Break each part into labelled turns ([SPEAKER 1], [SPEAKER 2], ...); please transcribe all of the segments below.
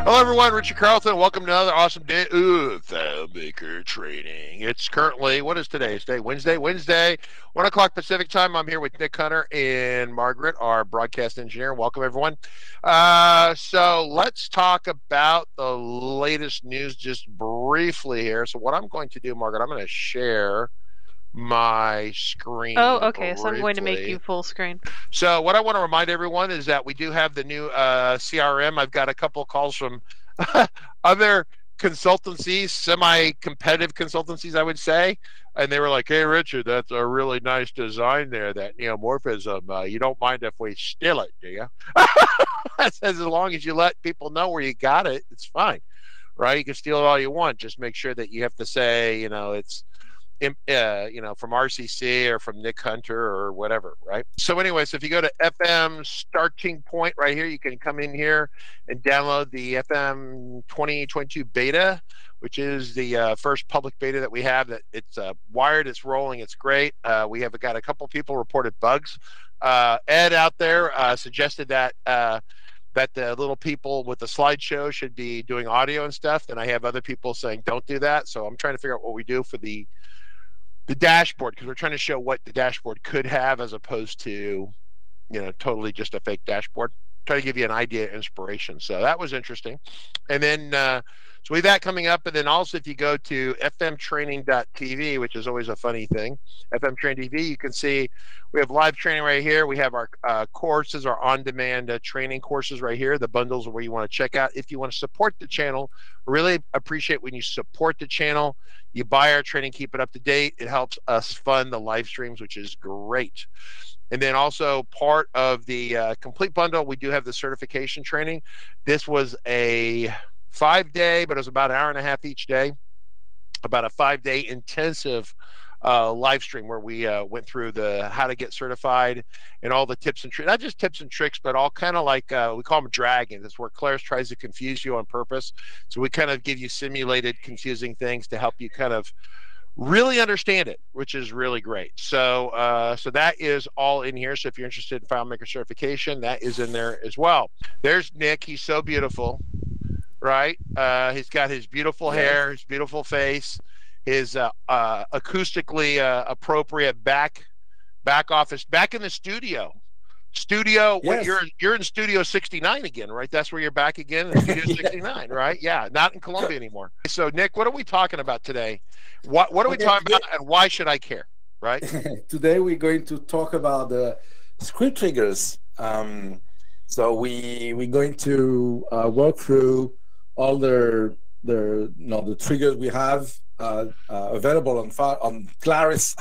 [SPEAKER 1] Hello, everyone. Richard Carlton. Welcome to another awesome day of FileMaker training. It's currently, what is today? It's day Wednesday, 1 o'clock Pacific time. I'm here with Nick Hunter and Margaret, our broadcast engineer. Welcome, everyone. So let's talk about the latest news just briefly here. So what I'm going to do, Margaret, I'm going to share my screen.
[SPEAKER 2] Oh, okay. So I'm going to make you full screen.
[SPEAKER 1] So what I want to remind everyone is that we do have the new CRM. I've got a couple of calls from other consultancies, semi-competitive consultancies, I would say. And they were like, hey, Richard, that's a really nice design there, that neomorphism. You don't mind if we steal it, do you? I says, as long as you let people know where you got it, it's fine, right? You can steal it all you want. Just make sure that you have to say, it's from RCC or from Nick Hunter or whatever, right? So anyway, so if you go to FM starting point right here, you can come in here and download the FM 2022 beta, which is the first public beta that we have. That it's wired, it's rolling, it's great. We have got a couple people reported bugs. Ed out there suggested that that the little people with the slideshow should be doing audio and stuff. And I have other people saying don't do that. So I'm trying to figure out what we do for the dashboard, because we're trying to show what the dashboard could have as opposed to, totally just a fake dashboard. Try to give you an idea, inspiration. So that was interesting. And then, so we have that coming up. And then also, if you go to fmtraining.tv, which is always a funny thing, fmtraining.tv, you can see we have live training right here. We have our courses, our on-demand training courses right here. The bundles are where you want to check out. If you want to support the channel, really appreciate when you support the channel. You buy our training, keep it up to date. It helps us fund the live streams, which is great. And then also part of the complete bundle, we do have the certification training. This was a 5-day, but it was about an hour and a half each day, about a 5-day intensive live stream where we went through the how to get certified and all the tips and tricks, not just tips and tricks, but all kind of like we call them dragons. It's where Claris tries to confuse you on purpose. So we kind of give you simulated confusing things to help you kind of really understand it, which is really great. So so that is all in here. So if you're interested in FileMaker certification, that is in there as well. There's Nick. He's so beautiful, right? He's got his beautiful hair, his beautiful face, his acoustically appropriate back office, back in the studio. Yes. What, you're in Studio 69 again, right? That's where you're back again in Studio 69, right? Yeah, not in Columbia anymore. So Nick, what are we talking about today? What are we talking about, and why should I care, right?
[SPEAKER 3] Today we're going to talk about the script triggers. So we're going to work through all the triggers we have available on Claris.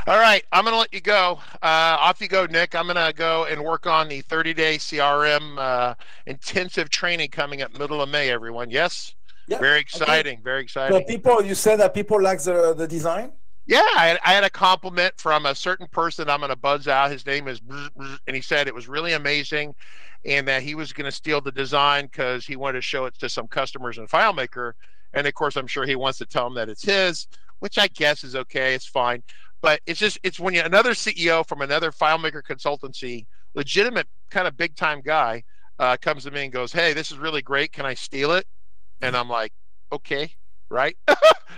[SPEAKER 1] All right, I'm going to let you go. Off you go, Nick. I'm going to go and work on the 30-day CRM intensive training coming up middle of May, everyone. Yes? Yeah. Very exciting, okay. Very exciting.
[SPEAKER 3] So you said that people like the design?
[SPEAKER 1] Yeah, I had a compliment from a certain person I'm going to buzz out. His name is, and he said it was really amazing and that he was going to steal the design because he wanted to show it to some customers in FileMaker. And of course, I'm sure he wants to tell them that it's his, which I guess is okay. It's fine. But it's when another CEO from another FileMaker consultancy, legitimate kind of big time guy, comes to me and goes, hey, this is really great. Can I steal it? And I'm like, okay, right?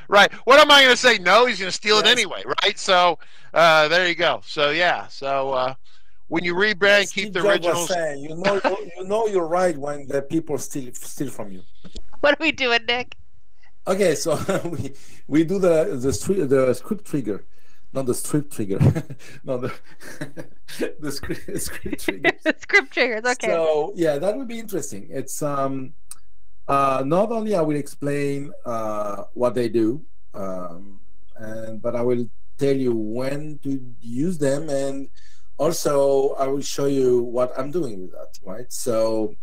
[SPEAKER 1] Right. What am I going to say? No, he's going to steal it anyway, right? So there you go. So yeah. So when you rebrand, keep the originals.
[SPEAKER 3] Saying, you know you're right when the people steal from you.
[SPEAKER 2] What are we doing, Nick?
[SPEAKER 3] Okay, so we do the script trigger, not the strip trigger, no the script triggers.
[SPEAKER 2] Script triggers, okay.
[SPEAKER 3] So yeah, that would be interesting. It's not only I will explain what they do, but I will tell you when to use them, and also I will show you what I'm doing with that, right? So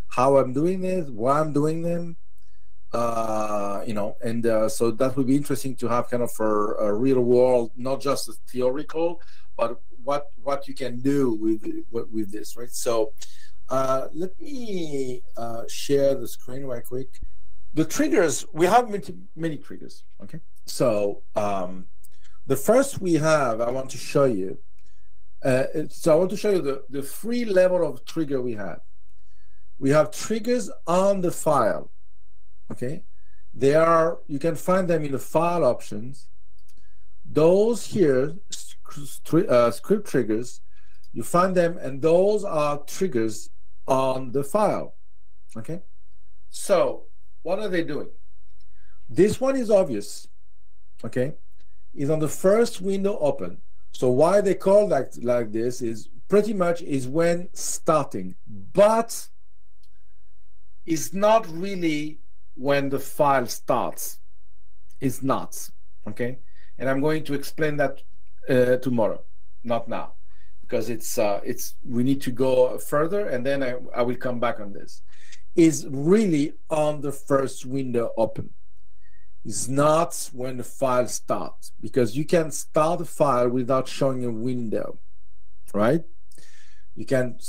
[SPEAKER 3] how I'm doing it, why I'm doing them. So that would be interesting to have kind of a real world, not just a theoretical, but what you can do with this, right? So let me share the screen right quick. The triggers, we have many triggers, okay? So the first we have, I want to show you, the free level of trigger we have. we have triggers on the file. Okay, they are, you can find them in the file options. Those here, script triggers, you find them, and those are triggers on the file. Okay, so what are they doing? This one is obvious. Okay, is on the first window open. So why they call like this is pretty much is when starting, but it's not really when the file starts. It's not. Okay, and I'm going to explain that tomorrow, not now, because it's we need to go further, and then I will come back on this. Is really on the first window open. It's not when the file starts, because you can start a file without showing a window, right? You can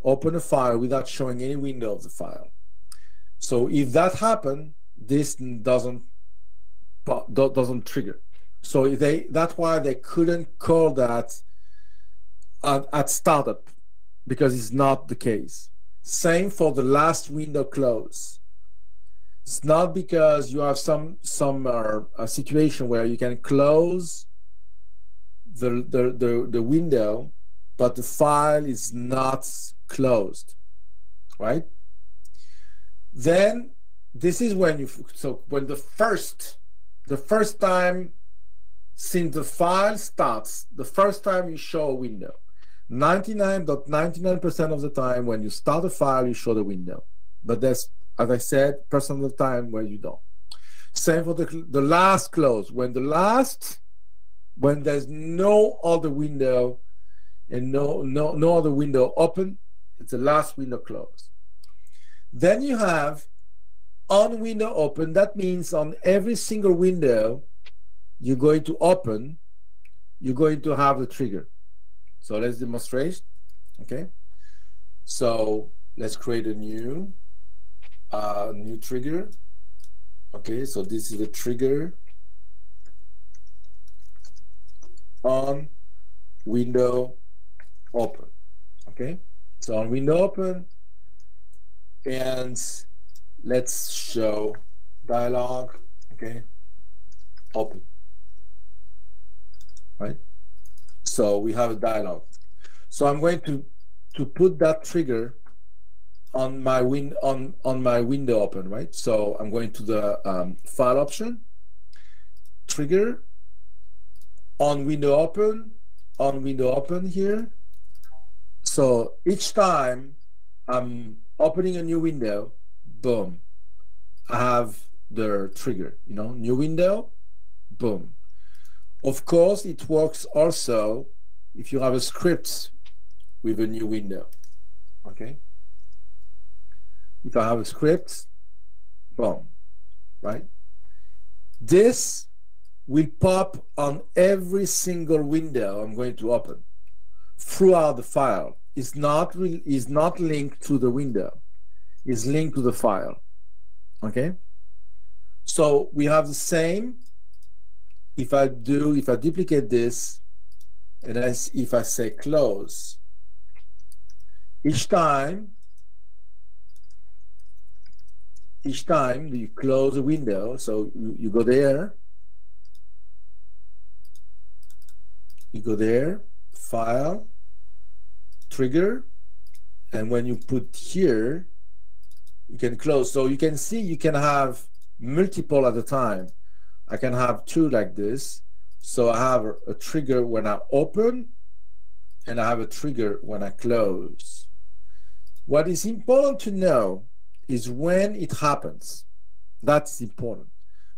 [SPEAKER 3] open a file without showing any window of the file. So if that happens, this doesn't trigger. So that's why they couldn't call that at startup, because it's not the case. Same for the last window close. It's not because you have some a situation where you can close the window, but the file is not closed, right? Then this is when when the first time since the file starts, the first time you show a window. 99.99% of the time when you start a file, you show the window. But there's, as I said, % of the time where you don't. Same for the last close. When there's no other window and no other window open, it's the last window closed. Then you have on window open. That means on every single window you're going to open, you're going to have the trigger. So let's demonstrate. Okay. So let's create a new trigger. Okay, so this is the trigger on window open. Okay, so on window open, and let's show dialog. Okay, open. Right. So we have a dialog. So I'm going to put that trigger on my window open, right? So I'm going to the file option, trigger, on window open here. So each time I'm opening a new window, boom, I have the trigger, new window, boom. Of course, it works also if you have a script with a new window, okay? If I have a script, boom, right? This will pop on every single window I'm going to open throughout the file. It's not linked to the window. It's linked to the file, okay? So we have the same. If I duplicate this, and if I say close, each time you close a window, so you go there, file, trigger, and when you put here, you can close. So you can see you can have multiple at a time. I can have two like this. So I have a trigger when I open, and I have a trigger when I close. What is important to know is when it happens. That's important.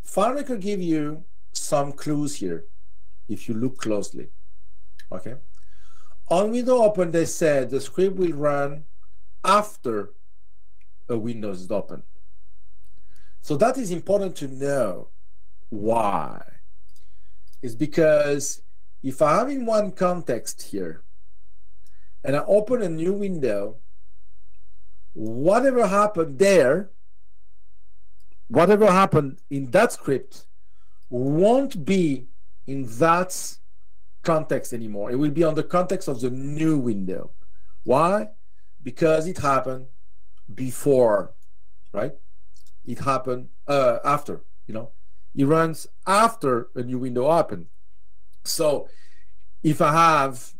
[SPEAKER 3] FileMaker give you some clues here if you look closely. Okay. On window open, they said the script will run after a window is open. So that is important to know. Why? It's because if I have in one context here and I open a new window, whatever happened there, whatever happened in that script won't be in that context anymore. It will be on the context of the new window. Why? Because it happened before, right? It happened after, you know. It runs after a new window open. So if I have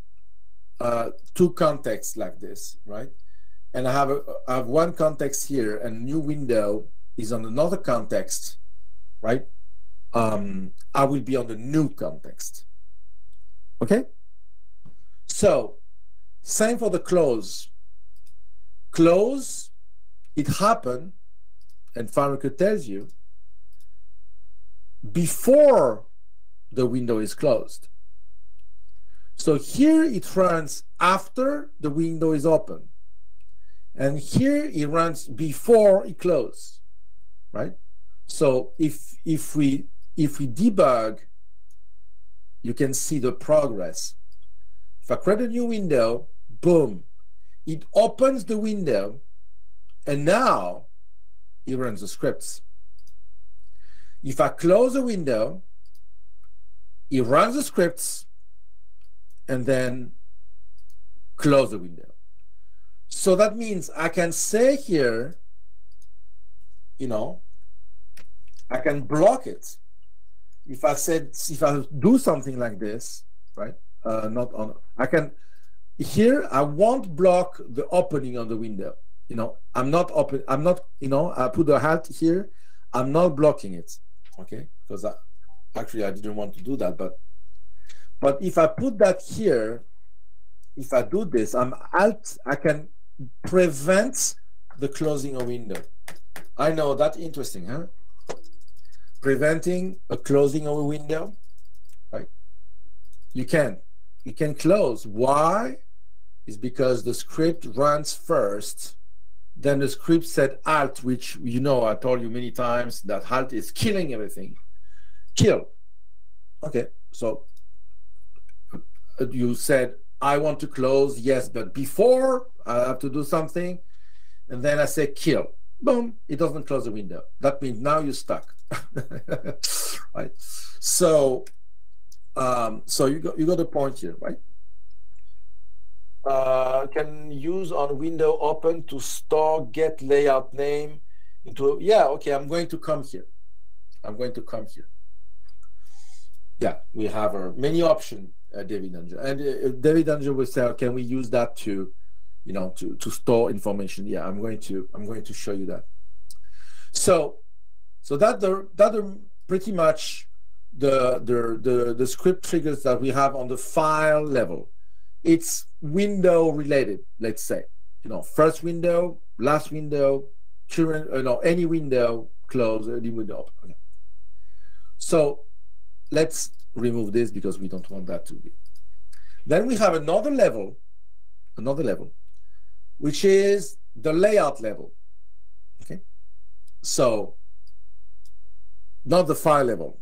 [SPEAKER 3] two contexts like this, right? And I have one context here and a new window is on another context, right? I will be on the new context. Okay? So, same for the close. Close, it happened, and FileMaker tells you, before the window is closed. So here it runs after the window is open. And here it runs before it closes, right? So if we debug, you can see the progress. If I create a new window, boom, it opens the window, and now it runs the scripts. If I close the window, it runs the scripts, and then close the window. So that means I can say here, you know, I can block it. If I do something like this, right? I can, here I won't block the opening of the window. You know, I put the hat here, I'm not blocking it, okay? Because actually I didn't want to do that, but if I put that here, if I do this, I can prevent the closing of window. I know that's interesting, huh? Preventing a closing of a window, right? You can close. Why? It's because the script runs first, then the script said alt, which, you know, I told you many times that alt is killing everything. Kill. Okay, so you said, I want to close, yes, but before I have to do something, and then I say kill. Boom, it doesn't close the window. That means now you're stuck. Right? So you got a point here, right? Can use on window open to store get layout name into, yeah, okay, I'm going to come here. Yeah, we have many options, David Anger. And David Anger will say, can we use that to, you know, to store information? Yeah, I'm going to show you that. So that are pretty much the script triggers that we have on the file level. It's window related, let's say, you know, first window, last window, any window, close, any window open. Okay. So let's remove this because we don't want that to be. Then we have another level, which is the layout level. Okay. So not the file level.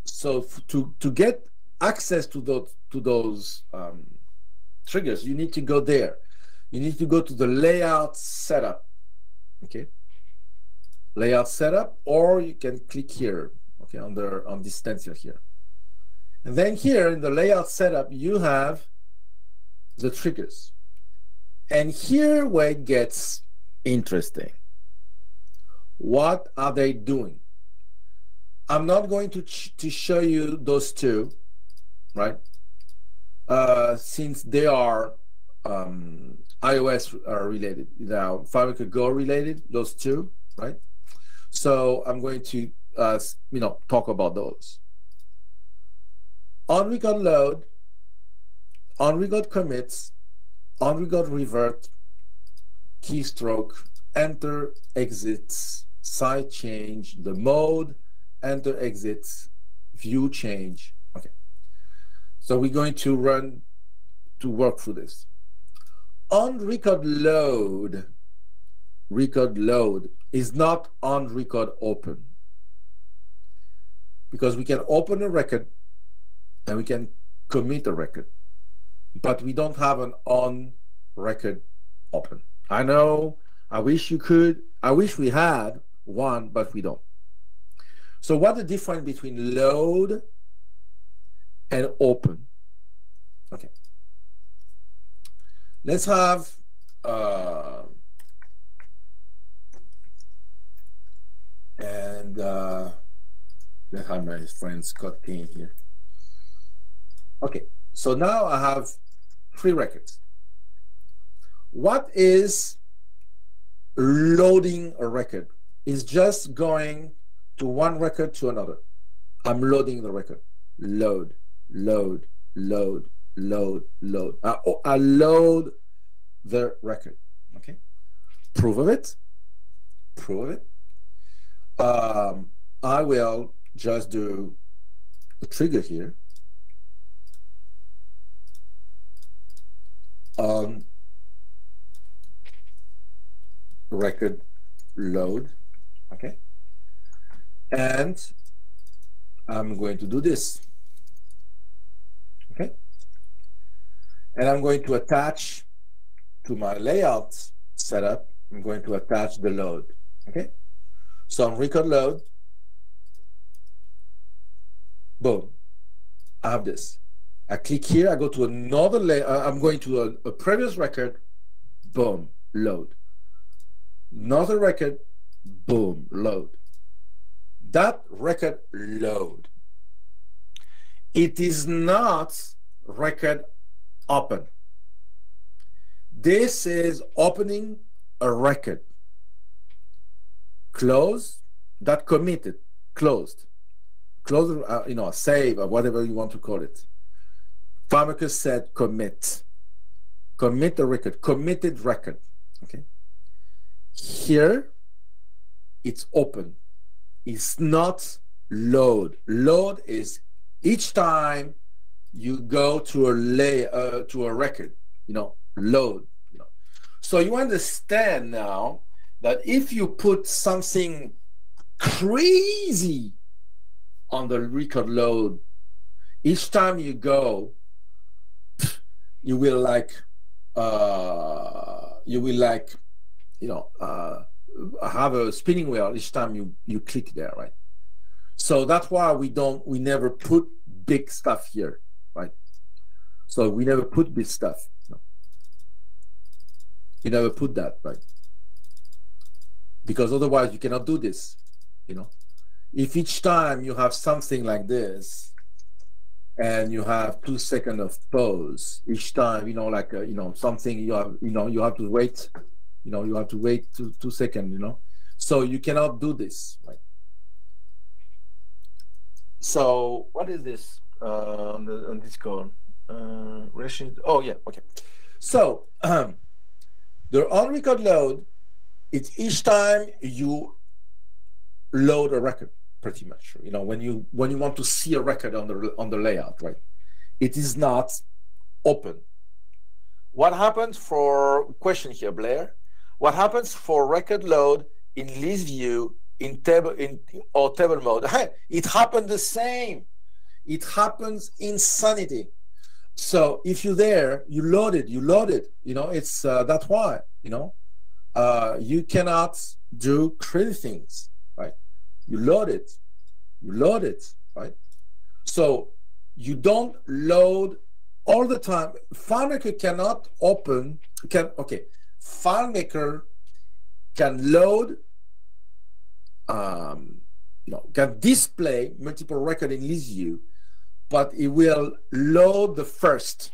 [SPEAKER 3] So to get access to those triggers, you need to go there. You need to go to the layout setup. Okay. Layout setup, or you can click here. Okay, on this stencil here. And then here in the layout setup, you have the triggers. And here where it gets interesting. What are they doing? I'm not going to show you those two, right? Since they are iOS related, now FileMaker Go related, those two, right? So I'm going to talk about those. On record load, on record commits, on record revert, keystroke, enter, exits, side change, the mode, enter, exits, view change. Okay. So we're going to work through this. On record load is not on record open. Because we can open a record and we can commit a record, but we don't have an on record open. I know, I wish you could, I wish we had one, but we don't. So what's the difference between load and open? Okay. Let's have And let's have my friend Scott Kane here. Okay, so now I have 3 records. What is loading a record? It's just going to one record to another. I'm loading the record. Load, load, load, load, load. I load the record. Okay. Proof of it. Proof of it. I will just do a trigger here on record load. Okay. And I'm going to do this. Okay. And I'm going to attach to my layout setup, I'm going to attach the load. Okay. So on record load, boom, I have this. I click here, I go to another layer, I'm going to a previous record, boom, load. Another record, boom, load. That record load. It is not record open. This is opening a record. Close, that committed, closed. Close, save, or whatever you want to call it. FileMaker said commit. Commit the record, committed record. Okay. Here, it's open. It's not load. Load is each time you go to a record, load. So you understand now that if you put something crazy on the record load, each time you go, you will have a spinning wheel each time you click there, right? So that's why we never put big stuff here, right? So we never put big stuff. No. You never put that, right? Because otherwise you cannot do this, If each time you have something like this, and you have 2 seconds of pause each time, something you have to wait, you have to wait 2 seconds, So you cannot do this, right? So what is this on this code? Oh yeah, okay. So the on record load, it's each time you load a record, pretty much. When you want to see a record on the layout, right? It is not open. What happens for question here, Blair? What happens for record load in list view or table mode? It happened the same. It happens in Sanity. So if you're there, you load it. It's that's why. You cannot do crazy things, right? You load it, right? So you don't load all the time. FileMaker cannot open. FileMaker can load. Can display multiple records in list view, but it will load the first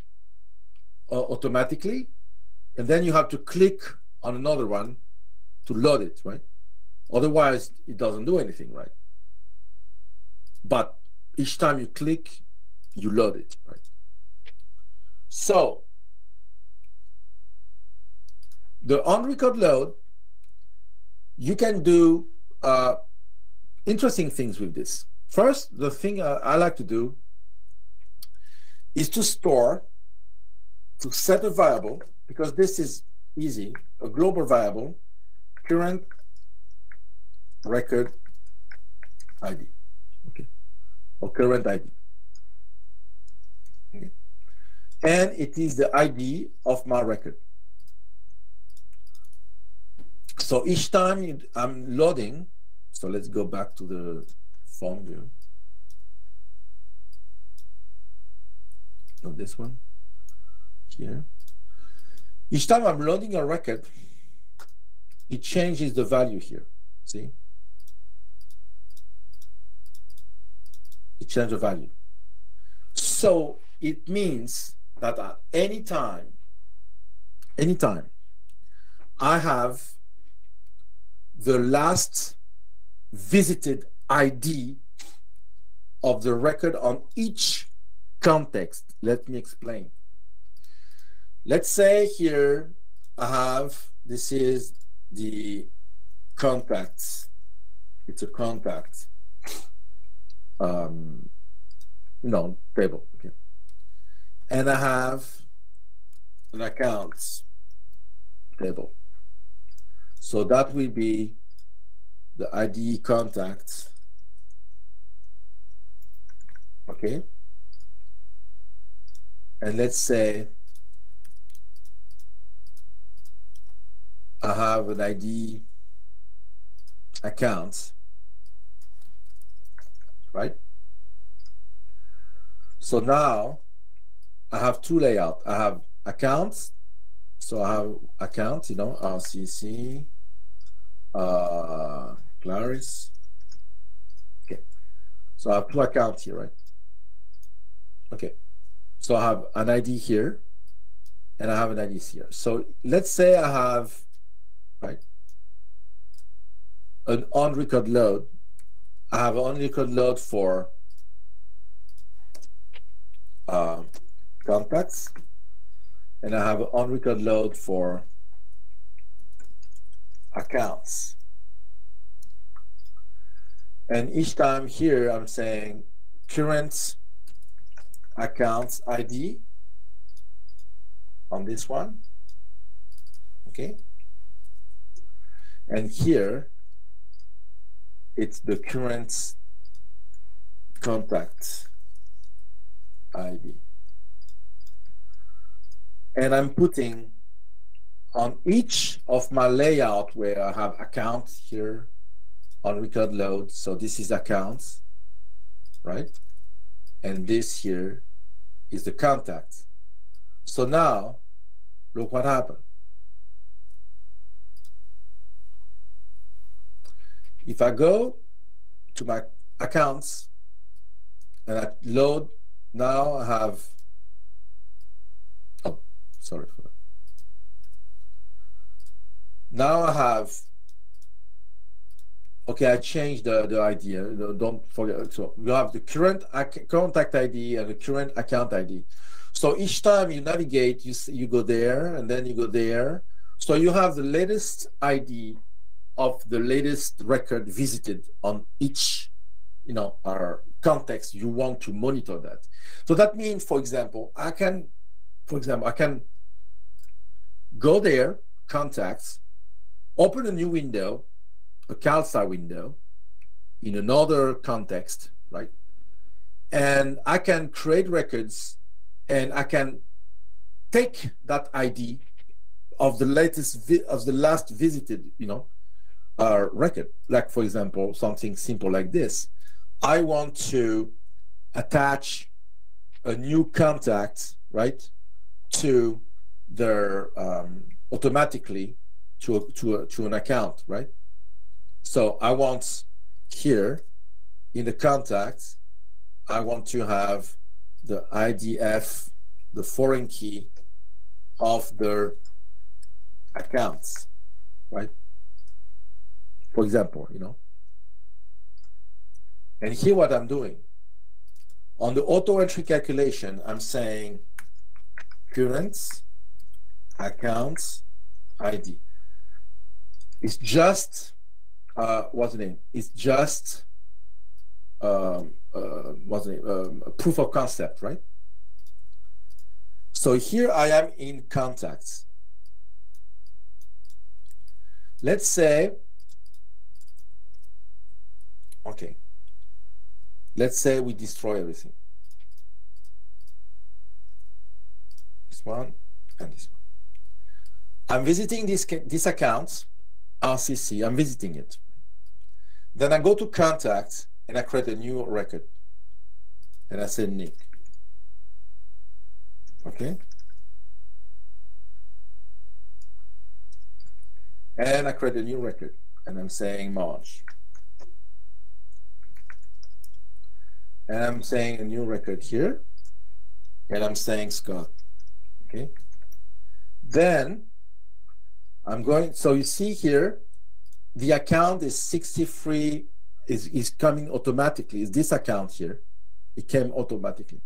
[SPEAKER 3] automatically, and then you have to click on another one to load it, right? Otherwise, it doesn't do anything, right? But each time you click, you load it, right? So the on-record load, you can do interesting things with this. First, the thing I like to do is to set a variable, because this is easy, a global variable, current record ID, okay, or current ID. Okay. And it is the ID of my record. So each time I'm loading, so let's go back to the form view. Not this one, here. Each time I'm loading a record, it changes the value here, see? it changes the value. So it means that at any time I have the last visited ID of the record on each context. Let me explain. Let's say here I have, this is the contacts. It's a contact table. Okay. And I have an accounts table. So that will be the ID contacts. Okay. And let's say I have an ID account, right? So now I have two layouts. I have accounts. So I have accounts, RCC, Claris. Okay. So I have two accounts here, right? Okay. So I have an ID here and I have an ID here. So let's say I have, right, an on-record load. I have an on-record load for contacts, and I have an on-record load for accounts. And each time here, I'm saying current accounts ID on this one, okay? And here, it's the current contact ID. And I'm putting on each of my layout where I have accounts here on record load. So this is accounts, right? And this here is the contact. So now, look what happened. If I go to my accounts and I load, now I have, oh, sorry for that. Now I have, okay, I changed the idea, don't forget. So you have the current contact ID and the current account ID. So each time you navigate, you go there and then you go there. So you have the latest ID of the latest record visited on each, our context you want to monitor that. So that means, for example, I can go there, contacts, open a new window, a CalStar window in another context, right? And I can create records and I can take that ID of the latest, of the last visited, record. Like, for example, something simple like this. I want to attach a new contact, right, to their automatically to an account, right? So I want here in the contacts, I want to have the IDF, the foreign key of their accounts, right? For example, And here what I'm doing. On the auto entry calculation, I'm saying current accounts ID. It's just what's the name? It's just what's the name? A proof of concept, right? So here I am in contacts. Let's say, okay, let's say we destroy everything. This one and this one. I'm visiting this account, RCC, I'm visiting it. Then I go to contacts and I create a new record. And I say Nick. Okay. And I create a new record and I'm saying March. and I'm saying a new record here, and I'm saying Scott. Okay. Then I'm going, so you see here, the account is 63, is coming automatically. Is this account here? It came automatically.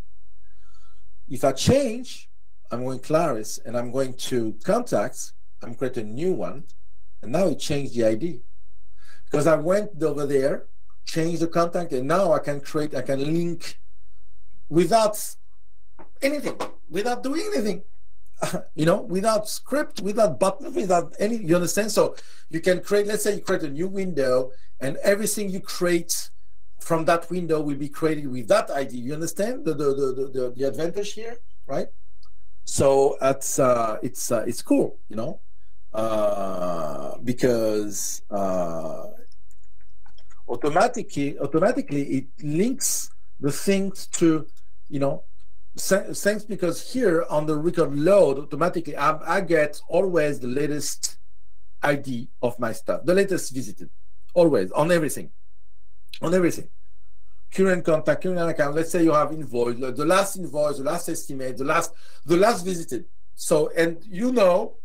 [SPEAKER 3] If I change, I'm going Claris, and I'm going to contacts, I'm creating a new one, and now it changed the ID. Because I went over there, changed the contact, and now I can create, I can link without anything, without doing anything. You know, without script, without button, without any, you understand? So you can create, let's say you create a new window, and everything you create from that window will be created with that ID. You understand the advantage here, right? So it's cool, you know, because automatically it links the things to, you know, thanks, because here on the record load, automatically I get always the latest ID of my stuff, the latest visited, always, on everything. Current contact, current account. Let's say you have invoice, the last invoice, the last estimate, the last visited. So, and you know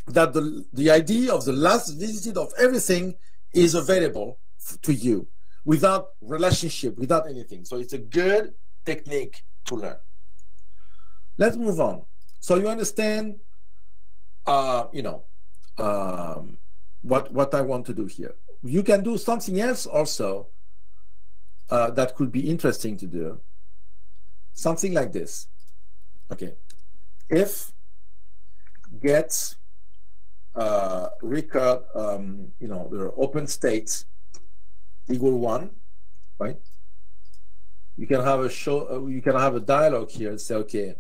[SPEAKER 3] that the ID of the last visited of everything is available to you without relationship, without anything. So it's a good technique to learn. Let's move on. So you understand, you know, what I want to do here. You can do something else also that could be interesting to do. Something like this. Okay. If get record, you know, the open state equal 1, right? You can have a show. You can have a dialogue here and say, okay,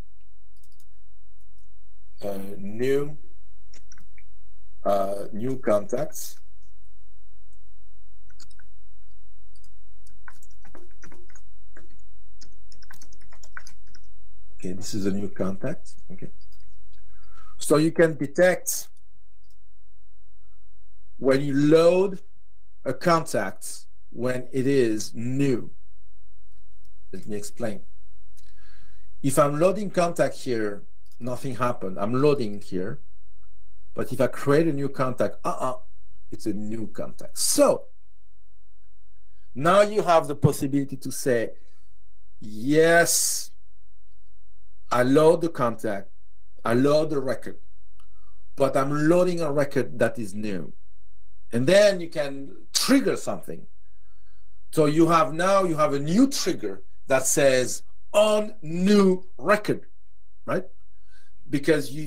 [SPEAKER 3] new contacts. Okay, this is a new contact. Okay, so you can detect when you load a contact when it is new. Let me explain. If I'm loading contact here, nothing happened. I'm loading here. But if I create a new contact, it's a new contact. So now you have the possibility to say, yes, I load the contact, I load the record, but I'm loading a record that is new. And then you can trigger something. So you have a new trigger that says on new record, right? Because you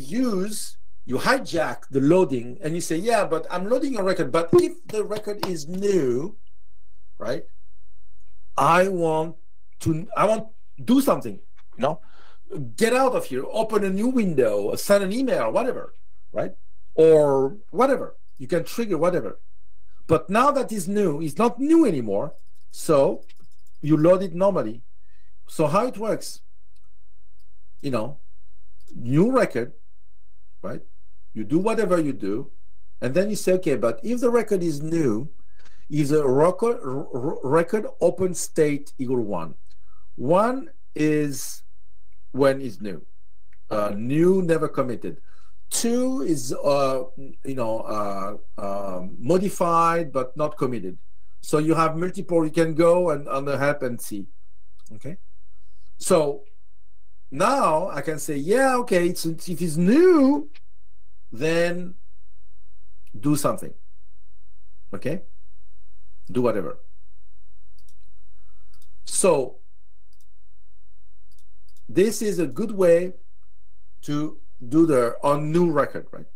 [SPEAKER 3] hijack the loading and you say, yeah, but I'm loading a record, but if the record is new, right? I want to do something, you know? Get out of here, open a new window, send an email, whatever, right? Or whatever. You can trigger whatever. But now that is new, it's not new anymore. So you load it normally. So how it works, you know, new record, right? You do whatever you do, and then you say, okay, but if the record is new, is a record open state equal 1. 1 is when it's new. New, never committed. 2 is modified but not committed. So you have multiple. You can go and on the help and see. Okay. So now I can say, yeah, okay. If it's new, then do something. Okay. Do whatever. So this is a good way to do the on new record, right?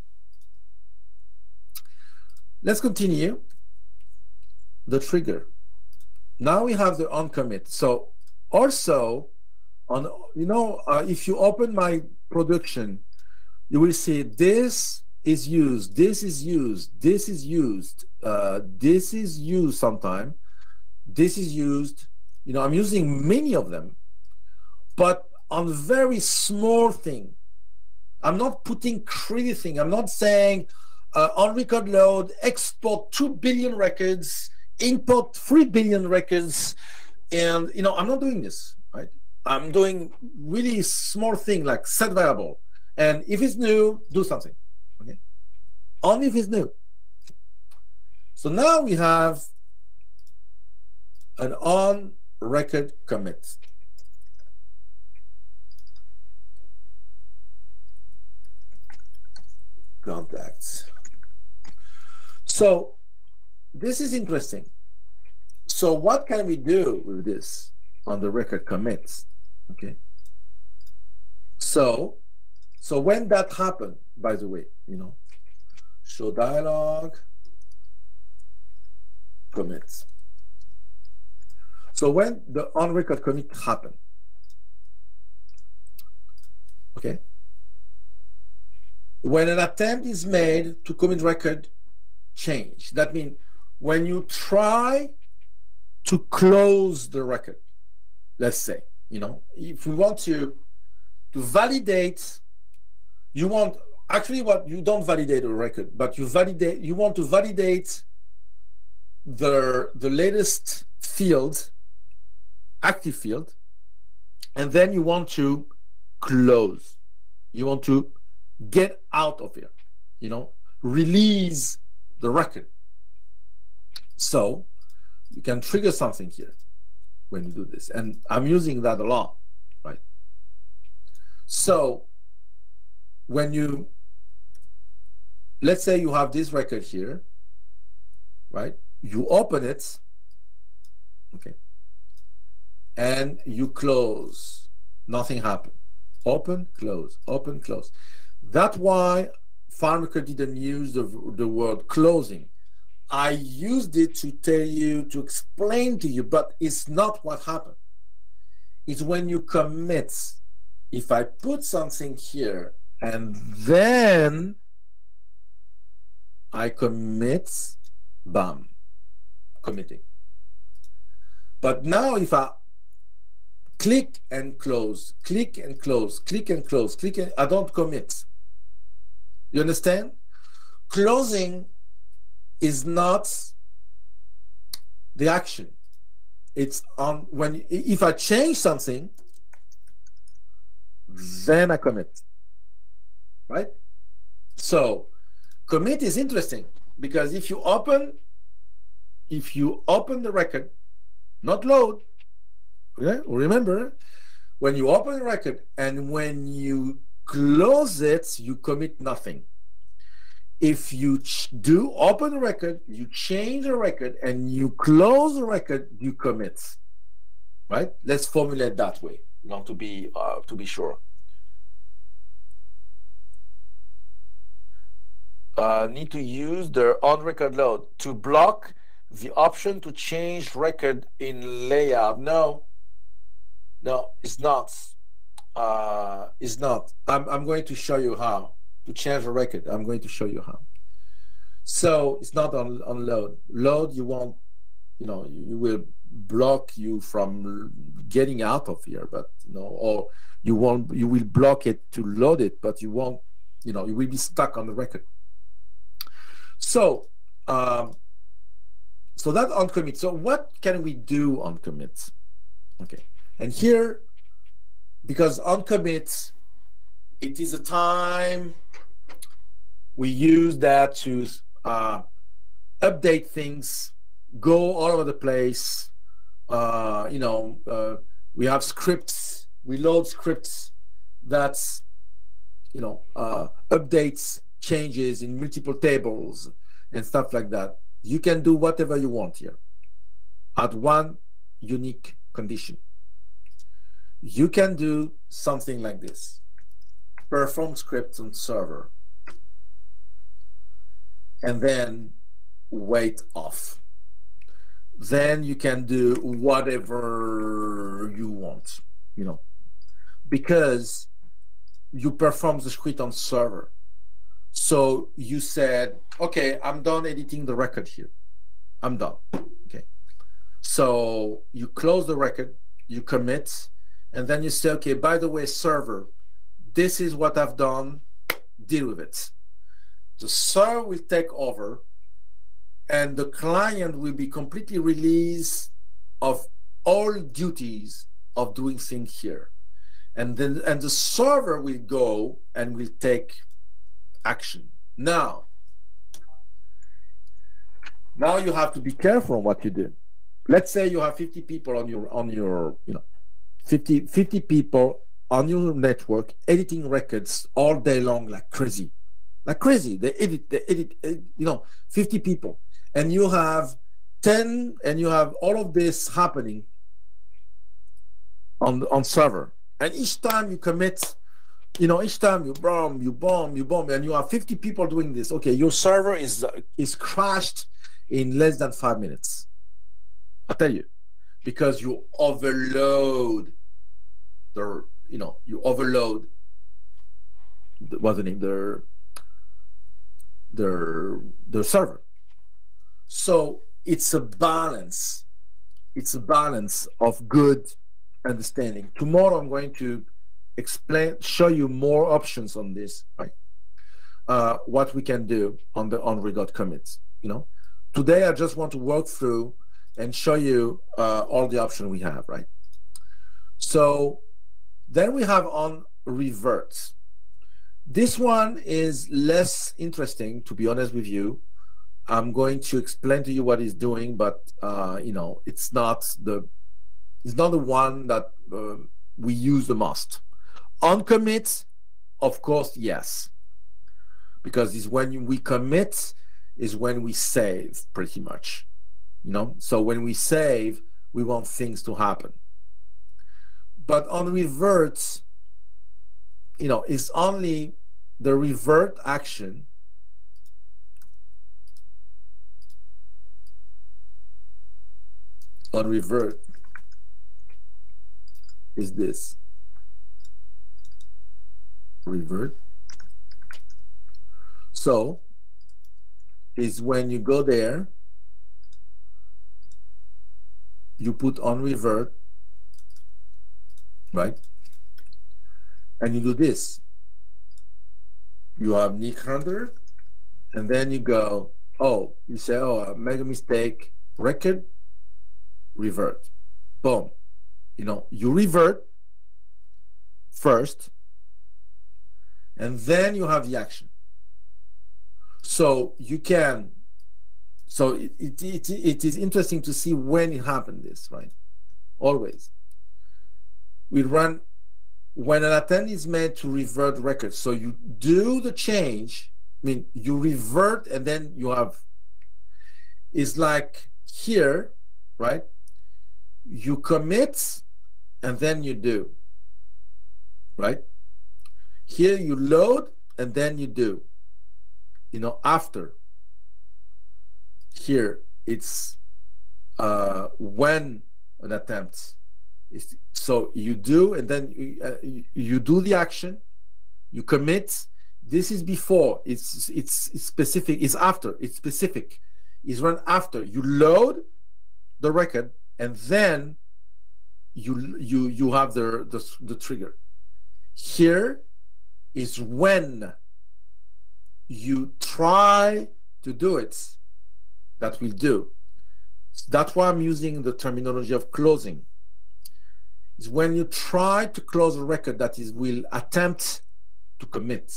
[SPEAKER 3] Let's continue the trigger. Now we have the on commit. So also on, if you open my production, you will see this is used, this is used, this is used, this is used sometime, this is used. I'm using many of them, but on very small thing. I'm not putting crazy thing. I'm not saying on record load, export 2 billion records, import 3 billion records, And I'm not doing this, right? I'm doing really small thing like set variable. And if it's new, do something. Okay. Only if it's new. So now we have an on record commit. Contacts. So this is interesting. So what can we do with this on the record commits? Okay. So when that happened, by the way, show dialog commits. So when the on record commit happened, okay, when an attempt is made to commit record change, that means when you try to close the record, let's say, if we want to validate, you want, actually what you don't validate a record, but you want to validate the latest field, active field, and then you want to close. You want to get out of here, release the record. So you can trigger something here when you do this, and I'm using that a lot, right? So when you, let's say you have this record here, right? You open it, okay, and you close. Nothing happened. Open, close, open, close. That's why FileMaker didn't use the word closing. I used it to tell you, to explain to you, but it's not what happened. It's when you commit. If I put something here and then I commit, bam, committing. But now if I click and close, click and close, click and close, click and I don't commit. You understand? Closing is not the action. It's on if I change something, then I commit. Right? So commit is interesting because if you open the record, not load, okay? Remember, when you open the record and when you close it, you commit nothing. If you do open the record, you change the record, and you close the record, you commit. Right? Let's formulate that way, not to be sure. Need to use the on record load to block the option to change record in layout. No, it's not. It's not. I'm going to show you how to change a record. I'm going to show you how. So it's not on load. Load, you won't, you will block you from getting out of here, but or you will block it to load it, but you won't, you will be stuck on the record. So so that on commit. So what can we do on commit? Okay, and here, because on commit, it is a time we use that to update things, go all over the place. We have scripts, we load scripts that's, updates changes in multiple tables and stuff like that. You can do whatever you want here at one unique condition. You can do something like this: perform scripts on server, and then wait off. Then you can do whatever you want, because you perform the script on server. So you said, okay, I'm done editing the record here. I'm done. Okay. So you close the record, you commit, and then you say, okay, by the way, server, this is what I've done, deal with it. The server will take over, and the client will be completely released of all duties of doing things here. And then the server will go and will take action. Now you have to be careful on what you do. Let's say you have 50 people on your 50 people on your network editing records all day long like crazy. They edit, 50 people. And you have 10, and you have all of this happening on server. And each time you commit, each time you bomb, and you have 50 people doing this. Okay, your server is crashed in less than 5 minutes. I'll tell you, because you overload you overload what's the name, their server. So it's a balance. It's a balance of good understanding. Tomorrow I'm going to show you more options on this, right? What we can do on regard commits. Today I just want to walk through and show you all the options we have, right? So then we have on reverts. This one is less interesting, to be honest with you. I'm going to explain to you what it's doing, but it's not the one that we use the most. On commits, of course, yes, because it's when we commit is when we save, pretty much. So when we save, we want things to happen. But on reverts, it's only the revert action on revert is this. Revert. So is when you go there, you put on revert, right? And you do this. You have Nick Hunter, and then you go, you say, I made a mistake, record, revert. Boom. You revert first, and then you have the action. So you can, it is interesting to see when it happened, this, right? Always. We run when an attempt is made to revert records. So you do the change, you revert, and then you have, it's like here, right? You commit, and then you do, right? Here you load, and then you do, after. Here it's when an attempt is, so you do, and then you do the action, you commit. This is before, it's specific, it's after, it's specific, it's run after. You load the record, and then you have the trigger. Here is when you try to do it, that will do. That's why I'm using the terminology of closing. It's when you try to close a record that will attempt to commit,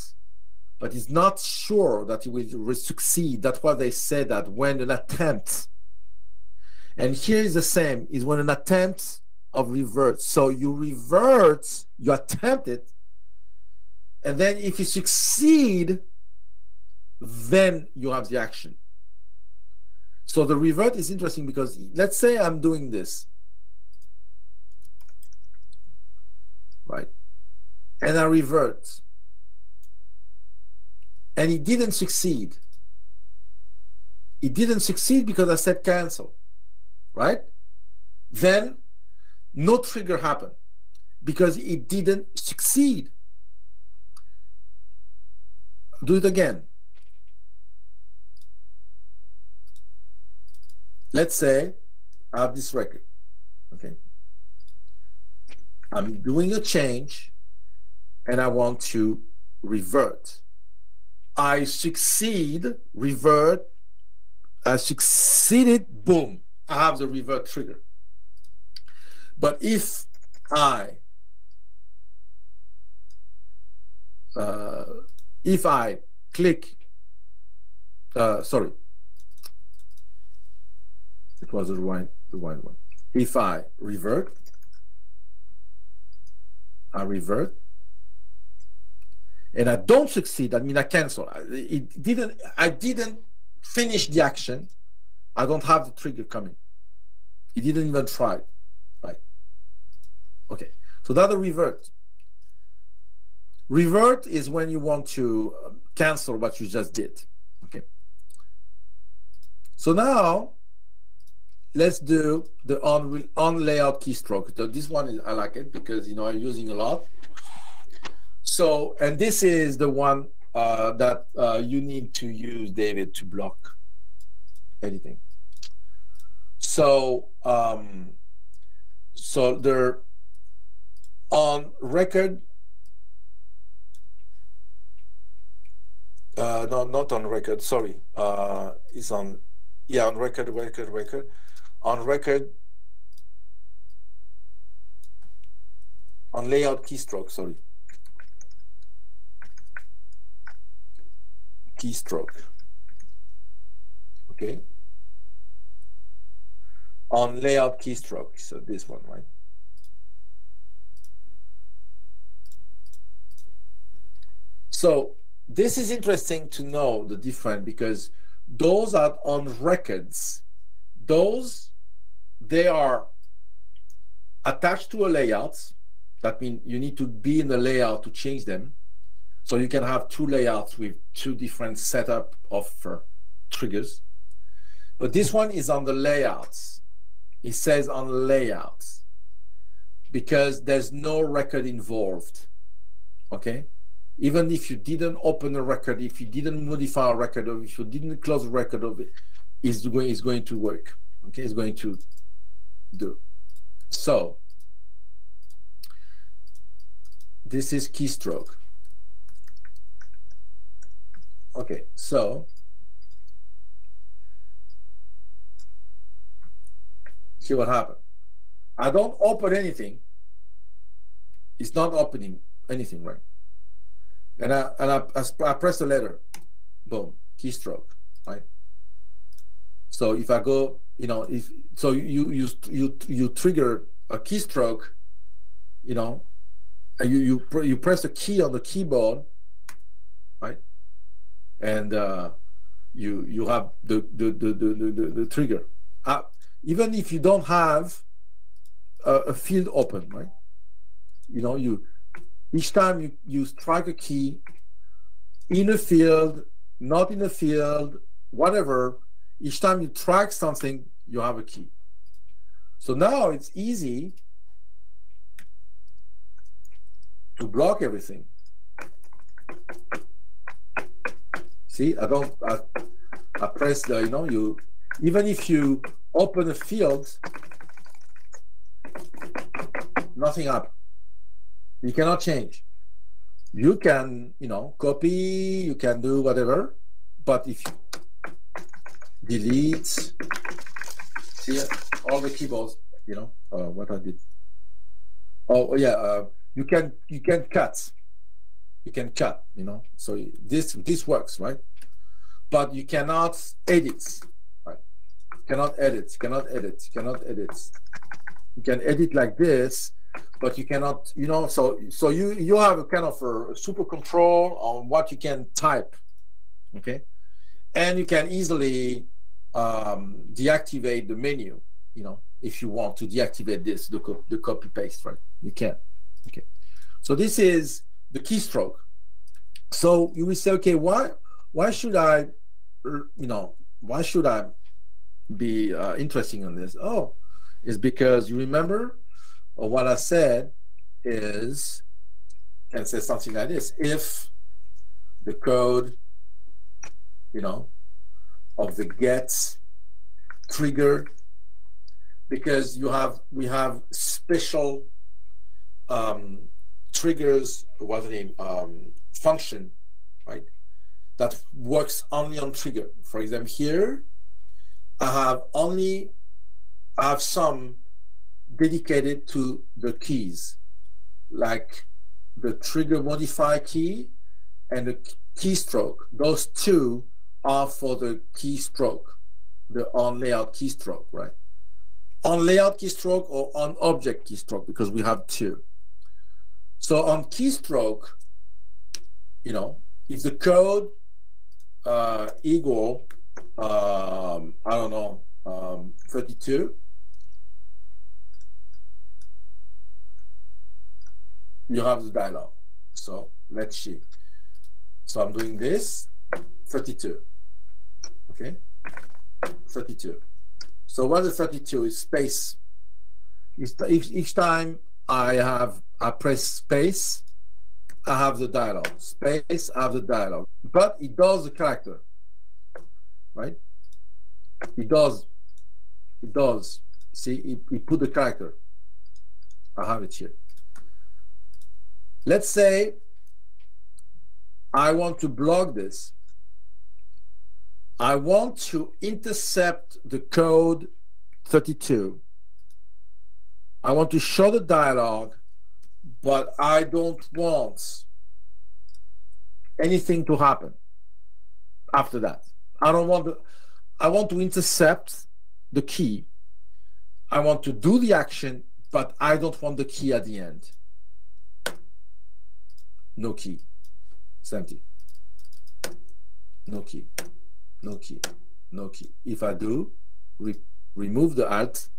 [SPEAKER 3] but it's not sure that it will succeed. That's why they say that when an attempt, and here is the same, is when an attempt of revert. So you revert, you attempt it, and then if you succeed, then you have the action. So the revert is interesting because let's say I'm doing this, right? And I revert, and it didn't succeed. It didn't succeed because I said cancel, right? Then no trigger happened because it didn't succeed. Do it again. Let's say I have this record, okay? I'm doing a change and I want to revert. I succeed, revert, I succeeded, boom, I have the revert trigger. But if I click, sorry, it was the right one. If I revert, and I don't succeed, I mean I cancel. I didn't finish the action. I don't have the trigger coming. It didn't even try, right? Okay, so that's a revert. Revert is when you want to cancel what you just did. Okay. So now let's do the on layout keystroke. So this one is, I like it because I'm using a lot. So, and this is the one that you need to use, David, to block editing. So, so they're on record. No, not on record. Sorry, it's on. Yeah, on record. On record. On layout keystroke. Sorry. Keystroke. Okay. On layout keystroke. So this one, right? So this is interesting to know the difference because those are on records. Those, they are attached to a layout. That means you need to be in the layout to change them. So you can have two layouts with two different setup of triggers. But this one is on the layouts. It says on layouts because there's no record involved. Okay? Even if you didn't open a record, if you didn't modify a record, or if you didn't close a record of it, it's going to work. Okay, it's going to do. So this is keystroke. Okay, so see what happened. I don't open anything. It's not opening anything, right? And I press the letter, boom, keystroke, right? So if I go, if so, you trigger a keystroke, you press the key on the keyboard, right? And you have the trigger. Even if you don't have a field open, right? Each time you strike a key in a field, not in a field, whatever, each time you track something, you have a key. So now it's easy to block everything. See, I press the, even if you open a field, nothing happens. You cannot change. You can, copy, you can do whatever, but if you delete, see all the keyboards, what I did. Oh yeah, you can cut. You can cut, So this works, right? But you cannot edit, right? Cannot edit. You can edit like this. But you cannot, so you have a kind of a super control on what you can type, okay? And you can easily deactivate the menu, if you want to deactivate this, the copy paste, right? You can, okay? So this is the keystroke. So you will say, okay, why should I, why should I be interested in this? Oh, it's because you remember. Or what I said is, can say something like this: if the code, of the get trigger, because we have special triggers, what's the name, function, right? That works only on trigger. For example, here I have some dedicated to the keys, like the trigger modify key and the keystroke. Those two are for the keystroke, the on layout keystroke, right? On layout keystroke or on object keystroke, because we have two. So on keystroke, you know, if the code equal, I don't know, 32, you have the dialog. So let's see. So I'm doing this, 32, okay, 32. So what is 32 is space. Each time I press space, I have the dialog. Space, I have the dialog. But it does the character, right? It does. See, it put the character. I have it here. Let's say I want to block this. I want to intercept the code 32. I want to show the dialog, but I don't want anything to happen after that. I want to intercept the key. I want to do the action, but I don't want the key at the end. No key. It's empty. No key. No key. No key. If I do, remove the alt,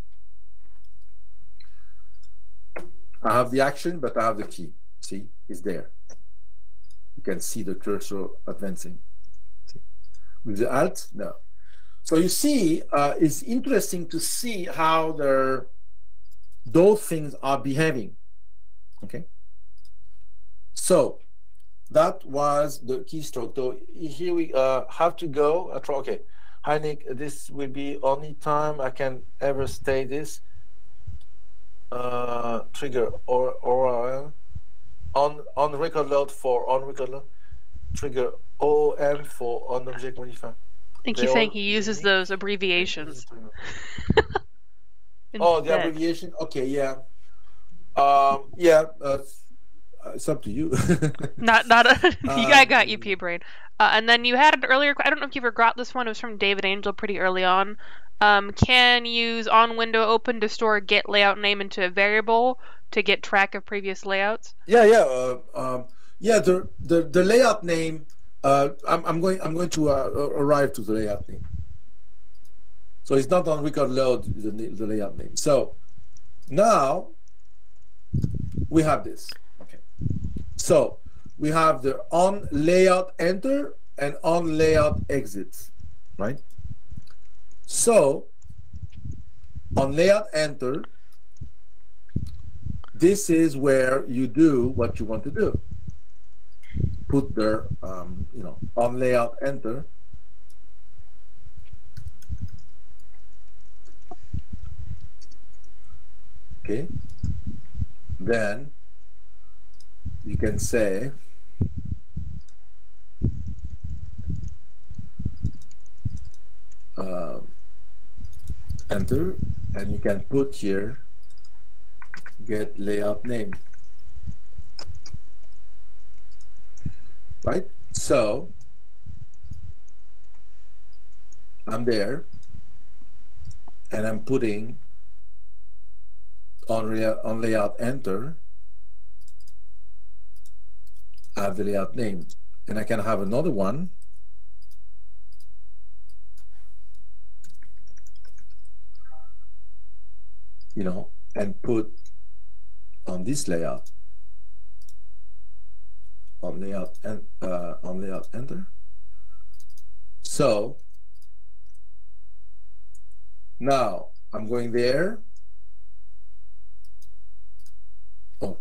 [SPEAKER 3] I have the action, but I have the key. See, it's there. You can see the cursor advancing. See? With the alt, no. So you see, it's interesting to see how those things are behaving. Okay. So that was the keystroke. So here we have to go. Okay. Hi Nick, this will be only time I can ever stay this. Trigger or on record load for on record load, trigger OM for on object modifier.
[SPEAKER 2] I think he's saying he uses those abbreviations.
[SPEAKER 3] Oh, the abbreviation. Okay, yeah, it's up to you.
[SPEAKER 2] I got you, P brain. And then you had an earlier. I don't know if you forgot this one. It was from David Angel pretty early on. Can use on window open to store get layout name into a variable to get track of previous layouts.
[SPEAKER 3] Yeah. The layout name. I'm going to arrive to the layout name. So it's not on record load the layout name. So now we have this. Okay. So we have the on layout enter and on layout exit, right? So on layout enter, this is where you do what you want to do. Put the on layout enter. Okay. Then you can say enter, and you can put here get layout name, right? So I'm there and I'm putting on layout enter, I have the layout name, and I can have another one and put on this layout on layout and on layout enter. So now I'm going there. Oh,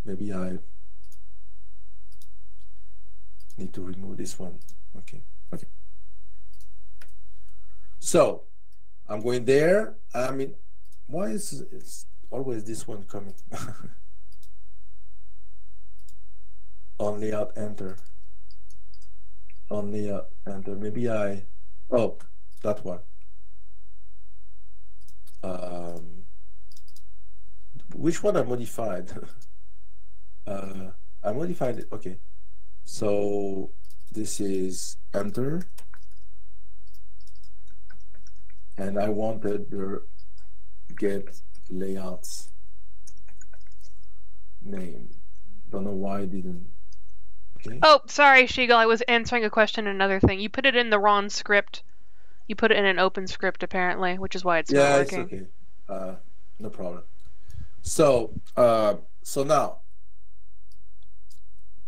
[SPEAKER 3] maybe I need to remove this one. Okay. So I'm going there. I mean, why is it's always this one coming? On layout enter. On layout enter. Maybe that one. which one I modified? I modified it. Okay. So this is enter. And I wanted the get layouts name. Don't know why I didn't. Okay.
[SPEAKER 2] Oh, sorry, Shigal. I was answering a question and another thing. You put it in the wrong script. You put it in an open script, apparently, which is why it's not working.
[SPEAKER 3] Yeah, it's okay. No problem. So, so now,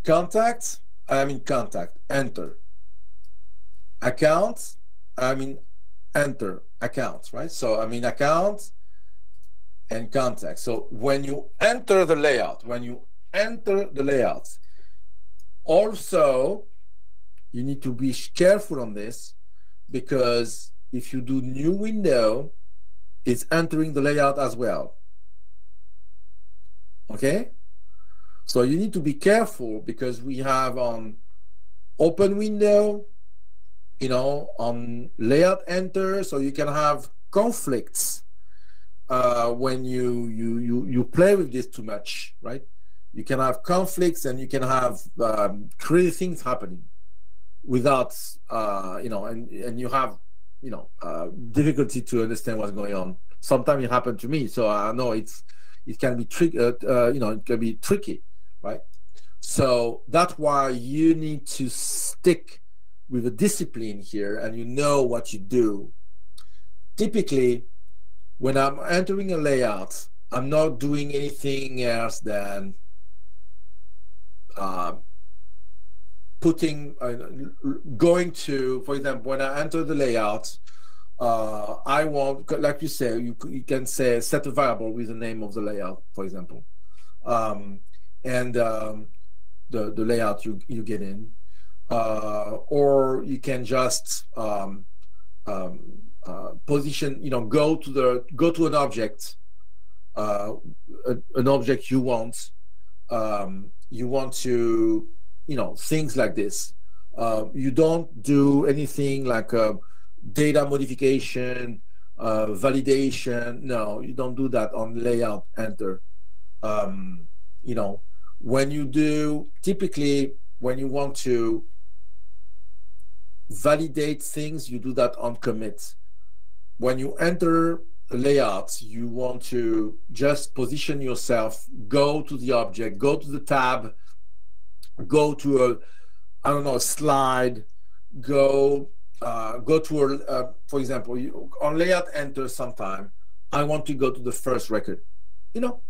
[SPEAKER 3] contact, enter. Account, enter, account, right? So, account and contact. So, when you enter the layout, also, you need to be careful on this, because if you do new window, it's entering the layout as well. Okay? So you need to be careful, because we have on open window, on layout enter, so you can have conflicts when you play with this too much, right? You can have conflicts, and you can have crazy things happening without, and you have, difficulty to understand what's going on. Sometimes it happened to me, so I know it can be it can be tricky, right? So that's why you need to stick with a discipline here, and you know what you do. Typically, when I'm entering a layout, I'm not doing anything else than going to, for example, when I enter the layout, I want, like you say, you can say set a variable with the name of the layout, for example, and the layout you get in, or you can just position, go to an object, you want. You want to, things like this. You don't do anything like data modification, validation. No, you don't do that on layout enter. When you do, typically when you want to validate things, you do that on commit. When you enter a layout, you want to just position yourself, go to the object, go to the tab, go to a slide, go to for example, on layout enter sometime, I want to go to the first record.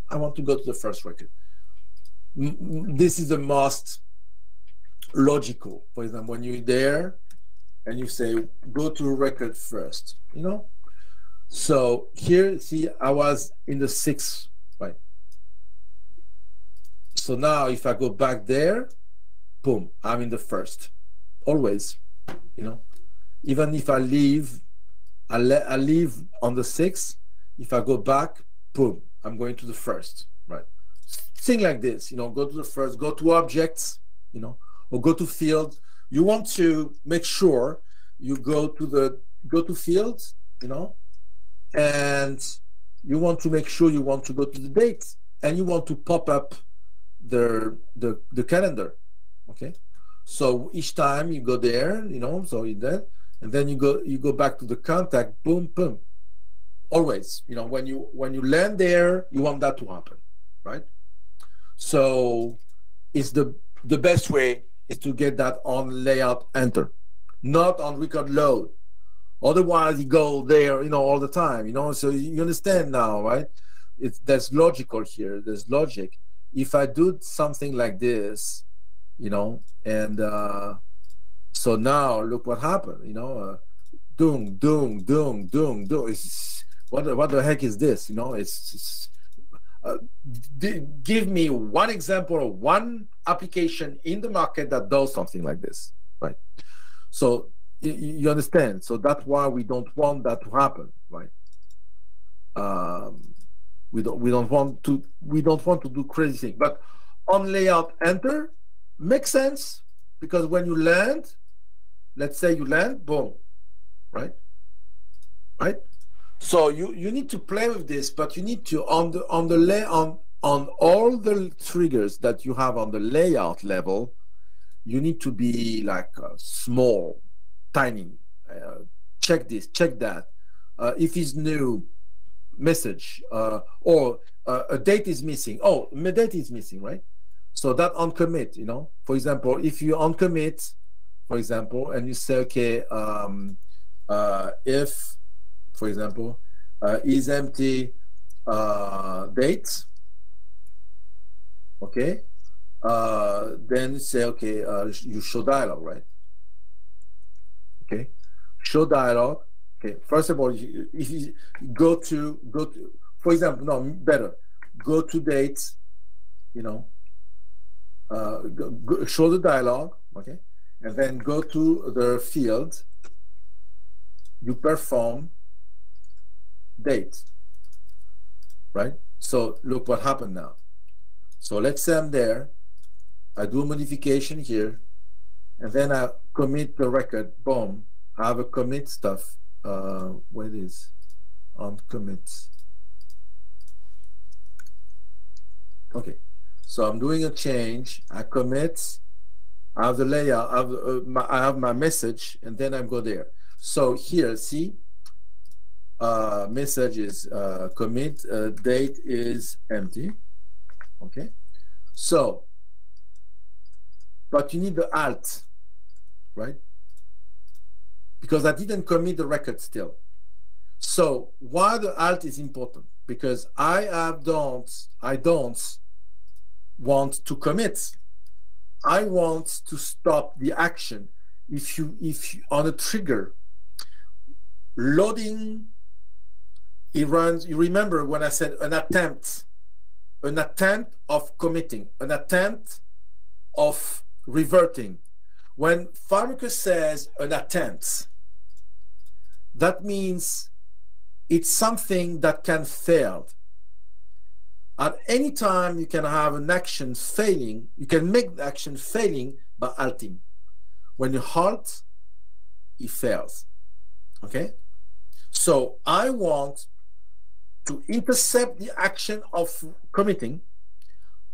[SPEAKER 3] I want to go to the first record. This is the most logical. For example, when you're there and you say, go to record first, So here, see, I was in the 6th, right? So now if I go back there, boom, I'm in the 1st, always, Even if I leave, I leave on the 6th, if I go back, boom, I'm going to the 1st, right? Thing like this, go to the 1st, go to objects, or go to field. You want to make sure you go to fields, and you want to make sure you want to go to the date, and you want to pop up the calendar. Okay, so each time you go there, so you there, and then you go back to the contact, boom, boom. Always, when you land there, you want that to happen, right? So it's the best way is to get that on layout enter, not on record load. Otherwise, you go there, all the time, So you understand now, right? There's logical here. There's logic. If I do something like this, and so now look what happened, doom, doom, doom, doom, doom. What the heck is this? Give me one example of one application in the market that does something like this, right? So you understand. So that's why we don't want that to happen, right? We don't want to do crazy things. But on layout enter makes sense, because when you land, let's say you land, boom, right? So you need to play with this, but you need to on all the triggers that you have on the layout level, you need to be like small, tiny. Check this, check that. If it's new, message or a date is missing. Oh, my date is missing, right? So that on commit, you know. For example, if you on commit, for example, and you say, okay, if, for example, is empty date, okay, then you say, okay, you show dialog, right? Okay, show dialog. Okay, first of all, if you go to, for example, no, better, go to dates, you know, show the dialog, okay, and then go to the field, you perform date, right? So look what happened now. So let's say I'm there, I do a modification here, and then I commit the record, boom, I have a commit stuff. What it is on commits. Okay, so I'm doing a change. I commit. I have the layout. I have my message, and then I go there. So here, see, message is commit. Date is empty. Okay, so, but you need the alt, right? Because I didn't commit the record still. So why the alt is important? Because I don't want to commit. I want to stop the action. If you on a trigger loading, it runs. You remember when I said an attempt of committing, an attempt of reverting. When FileMaker says an attempt, that means it's something that can fail. At any time you can have an action failing, you can make the action failing by alting. When you halt, it fails. Okay? So I want to intercept the action of committing,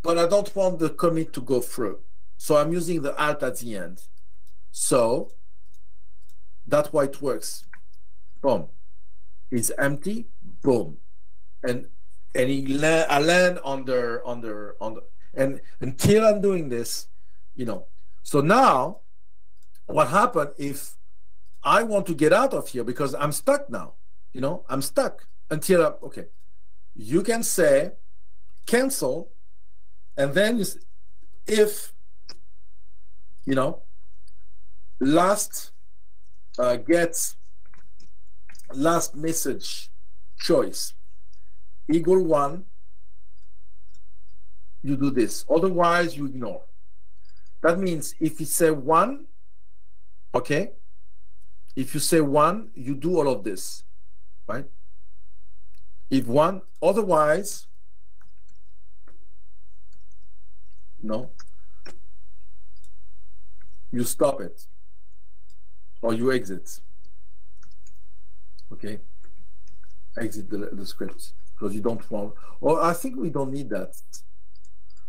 [SPEAKER 3] but I don't want the commit to go through. So I'm using the alt at the end. So that's why it works. Boom. It's empty. Boom. And I land on the and until I'm doing this, you know. So now, what happened if I want to get out of here because I'm stuck now? You know, I'm stuck until okay. You can say cancel, and then if you know last gets last message choice equal 1, you do this. Otherwise, you ignore. That means if you say 1, okay, if you say 1, you do all of this, right? If 1, otherwise, no, you stop it or you exit. Okay, exit the script because you don't want. Or I think we don't need that.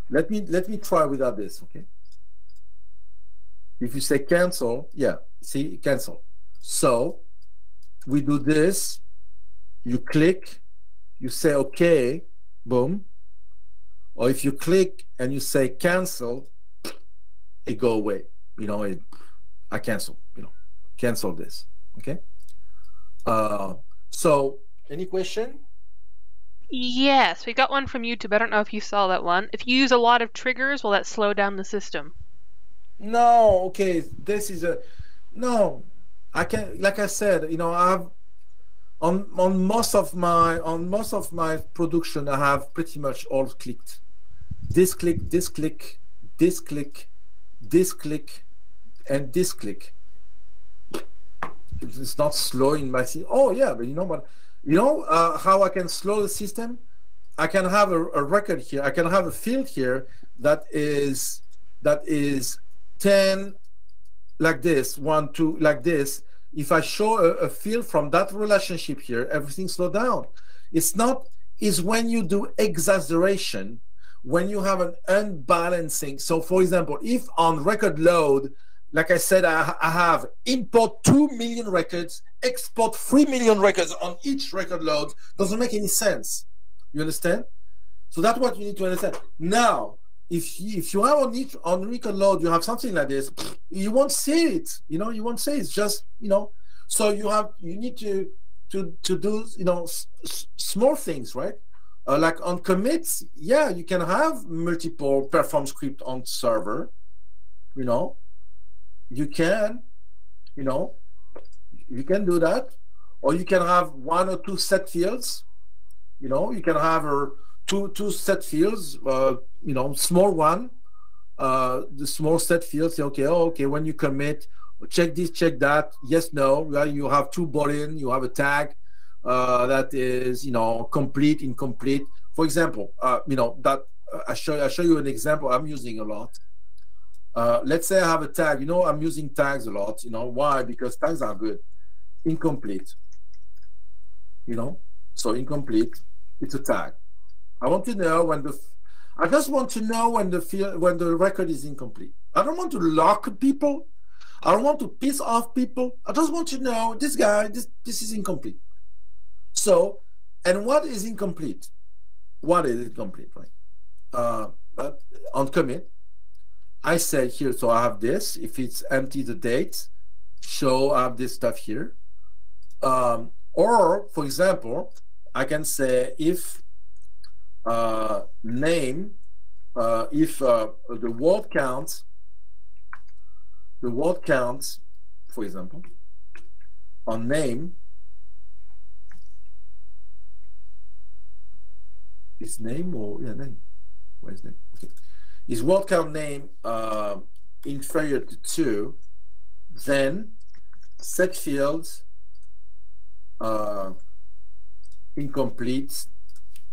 [SPEAKER 3] Let me try without this. Okay. If you say cancel, yeah, see, cancel. So we do this. You click. You say okay. Boom. Or if you click and you say cancel, it go away. You know, I cancel. You know, cancel this. Okay. So any question?
[SPEAKER 2] Yes, we got one from YouTube. I don't know if you saw that one. If you use a lot of triggers, will that slow down the system?
[SPEAKER 3] No, okay. This is a no. I can, like I said, you know, I've on most of my production, I have pretty much all clicked. This click, this click, this click, this click, and this click. It's not slowing my system. Oh yeah, but you know what? You know how I can slow the system? I can have a record here. I can have a field here that is 10 like this, 1, 2 like this. if I show a field from that relationship here, everything slow down. It's not, it's when you do exaggeration, when you have an unbalancing. So for example, if on record load, like I said, I have import 2 million records, export 3 million records on each record load, doesn't make any sense. You understand? So that's what you need to understand. Now, if you have on record load, you have something like this, you won't see it. You know, you won't see it. It's just, you know. So you need to do, you know, small things, right? Like on commits, yeah, you can have multiple perform script on server. You know, you can, you know, you can do that, or you can have 1 or 2 set fields. You know, you can have two set fields. You know, small one, the small set fields. Say, okay, oh, okay, when you commit, check this, check that, yes, no. Well, you have 2 boolean, you have a tag that is, you know, complete, incomplete. For example, you know, that I show you an example I'm using a lot. Let's say I have a tag. You know, I'm using tags a lot. You know why? Because tags are good. Incomplete. You know, so incomplete. It's a tag. I want to know when I just want to know when the record is incomplete. I don't want to lock people. I don't want to piss off people. I just want to know this guy, this is incomplete. So, and what is incomplete? What is incomplete, right? But on commit, I say here, so I have this. If it's empty, the date, show I have this stuff here. Or, for example, I can say if name, if the word count, for example, on name, is name or yeah, name. Where is name? Okay. Is word count name inferior to 2, then set fields incomplete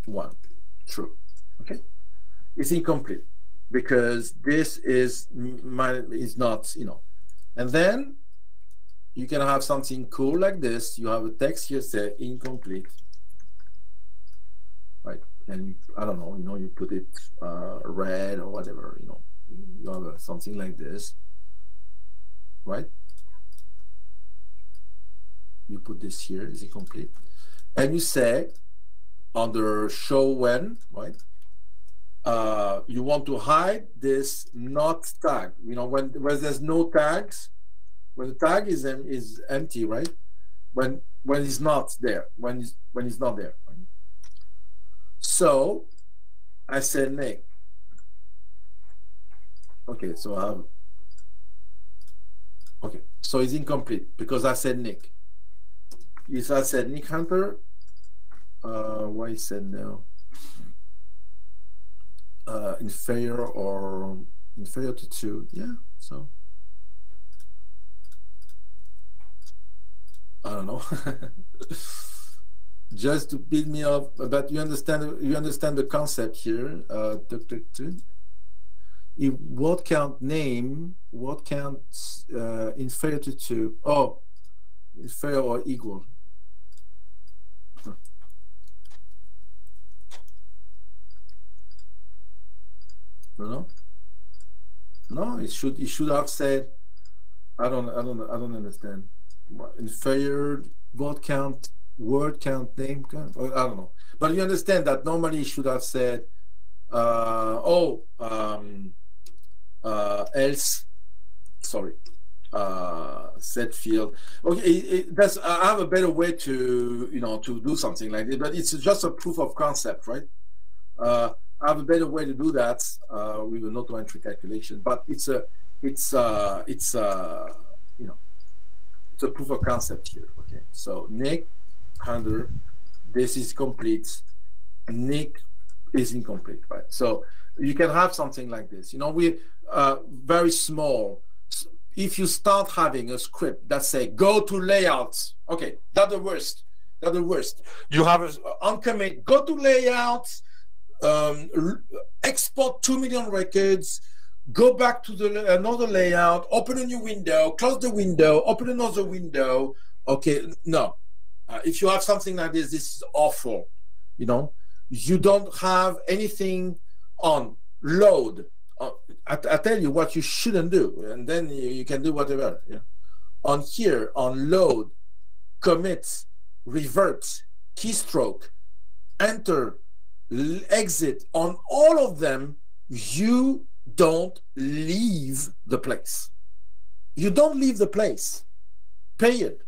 [SPEAKER 3] 1. True. Okay. It's incomplete because this is not, you know. And then you can have something cool like this. You have a text here say incomplete. Right. And I don't know, you know, you put it red or whatever, you know, you have something like this, right? You put this here, is incomplete. And you say under show when, right? You want to hide this not tag. You know, when there's no tags, when the tag is empty, right? When it's not there, when it's not there. Right? So I said Nick. Okay, so I have. Okay, so it's incomplete because I said Nick. If I said Nick Hunter, why is said no? Inferior or inferior to 2, yeah. So I don't know. Just to build me up, but you understand the concept here. If word count name, word count inferior to 2. Oh, inferior or equal. No, it should have said. I don't understand. Inferior word count name. I don't know, but you understand that normally it should have said else. Sorry, set field. Okay, that's I have a better way to to do something like this, but it's just a proof of concept, right? I have a better way to do that with an auto entry calculation, but it's a proof of concept here. Okay, so Nick Hunter, this is complete. Nick is incomplete, right? So you can have something like this. You know, we very small. If you start having a script that say go to layouts, okay, that's the worst. That's the worst. You have on commit, go to layouts. Export 2 million records, go back to another layout, open a new window, close the window, open another window. Okay, no. If you have something like this is awful. You know, you don't have anything on load. I tell you what you shouldn't do, and then you can do whatever. Yeah. On here, on load, commit, revert, keystroke, enter, exit, on all of them, you don't leave the place. You don't leave the place. Period.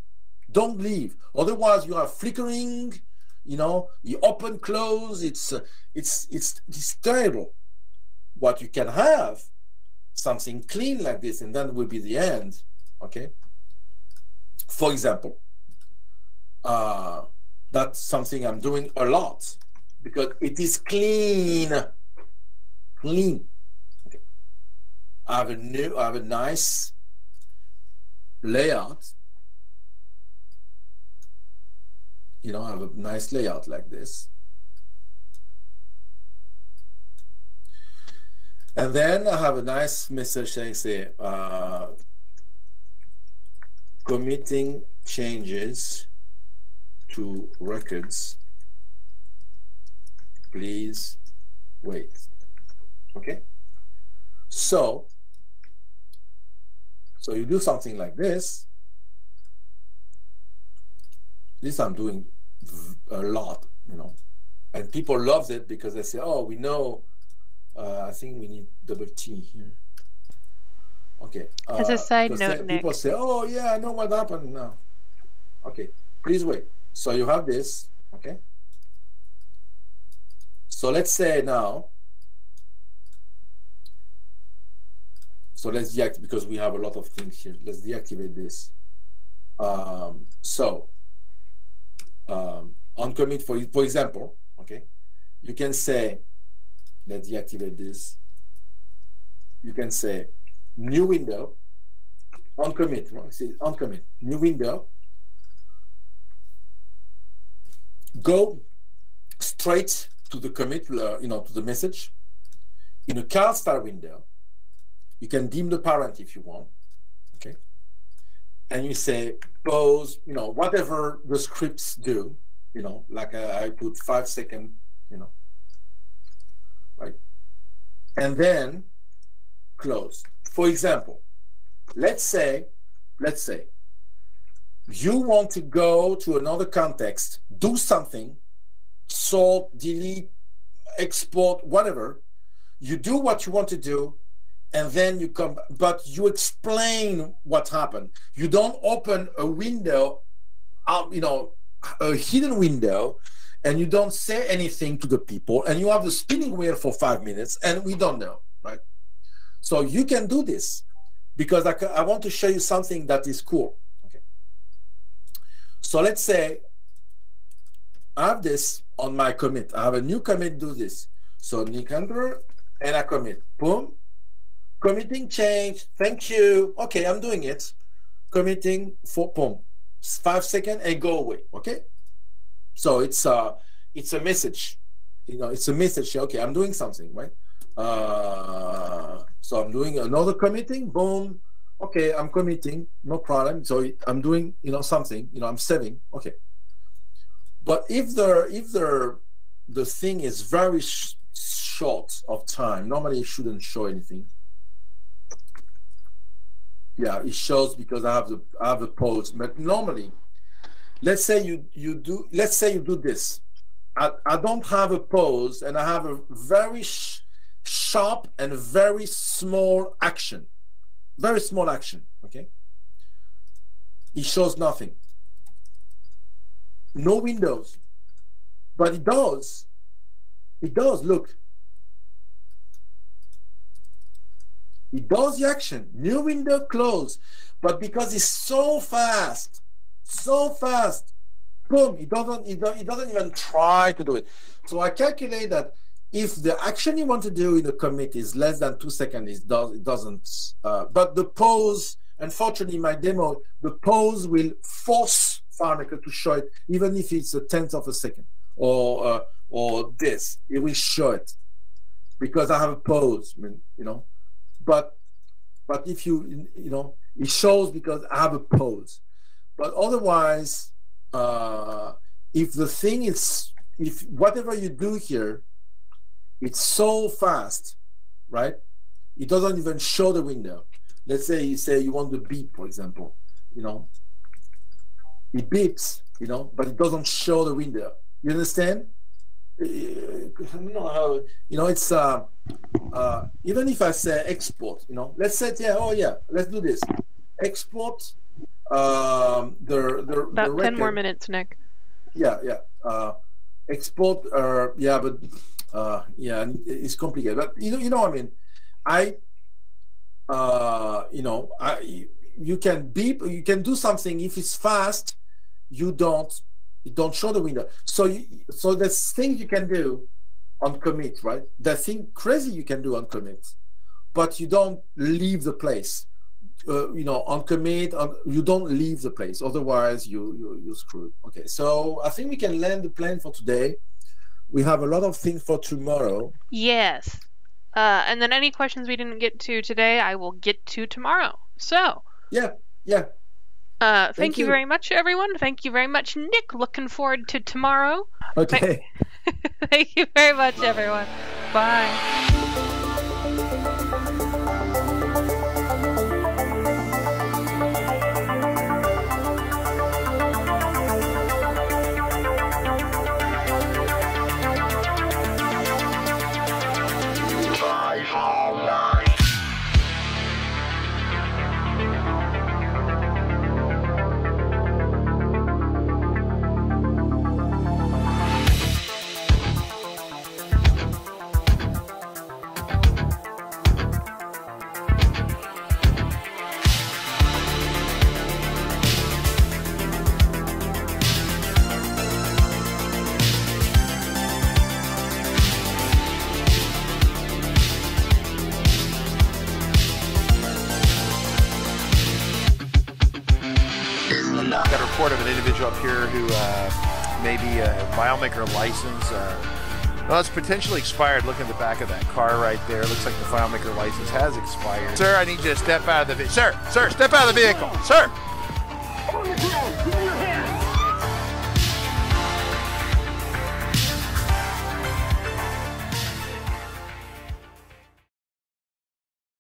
[SPEAKER 3] Don't leave. Otherwise, you are flickering. You know, you open, close. It's terrible. What you can have, something clean like this, and then will be the end. Okay. For example, that's something I'm doing a lot because it is clean. Clean. Okay. I have a nice layout. You know, I have a nice layout like this. And then I have a nice message saying, say, committing changes to records. Please wait. Okay? So you do something like this. This I'm doing a lot, you know. And people love it because they say, oh, we know. I think we need double T here. Okay.
[SPEAKER 2] As a side note, Nick.
[SPEAKER 3] People say, oh, yeah, I know what happened now. Okay, please wait. So you have this, okay? So let's say now, so let's deactivate, because we have a lot of things here. Let's deactivate this. On commit, for example, okay, you can say, let's deactivate this. You can say new window, on commit, right? See, on commit, new window. Go straight to the commit, you know, to the message. In a card style window, you can dim the parent if you want, okay? And you say pause, you know, whatever the scripts do, you know, like I put 5 seconds, you know, right? And then close. For example, let's say you want to go to another context, do something, sort, delete, export, whatever. You do what you want to do, and then you come, but you explain what happened. You don't open a window, you know, a hidden window, and you don't say anything to the people, and you have the spinning wheel for 5 minutes, and we don't know, right? So you can do this because I want to show you something that is cool. Okay. So let's say I have this on my commit. I have a new commit, do this. So Nick Andrew, and I commit. Boom. Committing change. Thank you. Okay, I'm doing it. Committing for boom. 5 seconds and go away. Okay. So it's a message. You know, it's a message. Okay, I'm doing something, right? So I'm doing another committing. Boom. Okay, I'm committing. No problem. So I'm doing, you know, something. You know, I'm saving. Okay. But if the thing is very short of time, normally it shouldn't show anything. Yeah, it shows because I have a pause. But normally, let's say you do this. I don't have a pause, and I have a very sharp and very small action. Very small action. Okay. It shows nothing. No windows, but it does. It does. Look. It does the action. New window, close. But because it's so fast, boom, it doesn't even try to do it. So I calculate that if the action you want to do in the commit is less than 2 seconds, it doesn't. But the pause, unfortunately, in my demo, the pause will force FileMaker to show it, even if it's a 1/10 of a second or this, it will show it because I have a pause. I mean, you know. but if you know, it shows because I have a pause. But otherwise, if the thing is, if whatever you do here, it's so fast, right? It doesn't even show the window. Let's say you want the beep, for example, you know, it beeps, you know, but it doesn't show the window. You understand? I don't know how, you know, it's even if I say export, you know, let's say, yeah, oh yeah, let's do this. Export
[SPEAKER 2] About
[SPEAKER 3] the
[SPEAKER 2] 10
[SPEAKER 3] record.
[SPEAKER 2] more minutes, Nick.
[SPEAKER 3] Yeah, export, yeah, but yeah, it's complicated. But you know, I mean, you know, you can beep, you can do something. If it's fast, you don't show the window. So there's things you can do on commit, right? There's thing crazy you can do on commit, but you don't leave the place. You know, on commit, you don't leave the place. Otherwise, you're screwed. Okay, so I think we can land the plan for today. We have a lot of things for tomorrow.
[SPEAKER 2] Yes. And then any questions we didn't get to today, I will get to tomorrow. So.
[SPEAKER 3] Yeah.
[SPEAKER 2] Thank you very much, everyone. Thank you very much, Nick. Looking forward to tomorrow.
[SPEAKER 3] Okay.
[SPEAKER 2] Thank you very much, everyone. Bye.
[SPEAKER 1] Got a report of an individual up here who may be a FileMaker license. Well, it's potentially expired. Look at the back of that car right there. Looks like the FileMaker license has expired. Sir, I need you to step out of the vehicle. Sir, step out of the vehicle. Sir!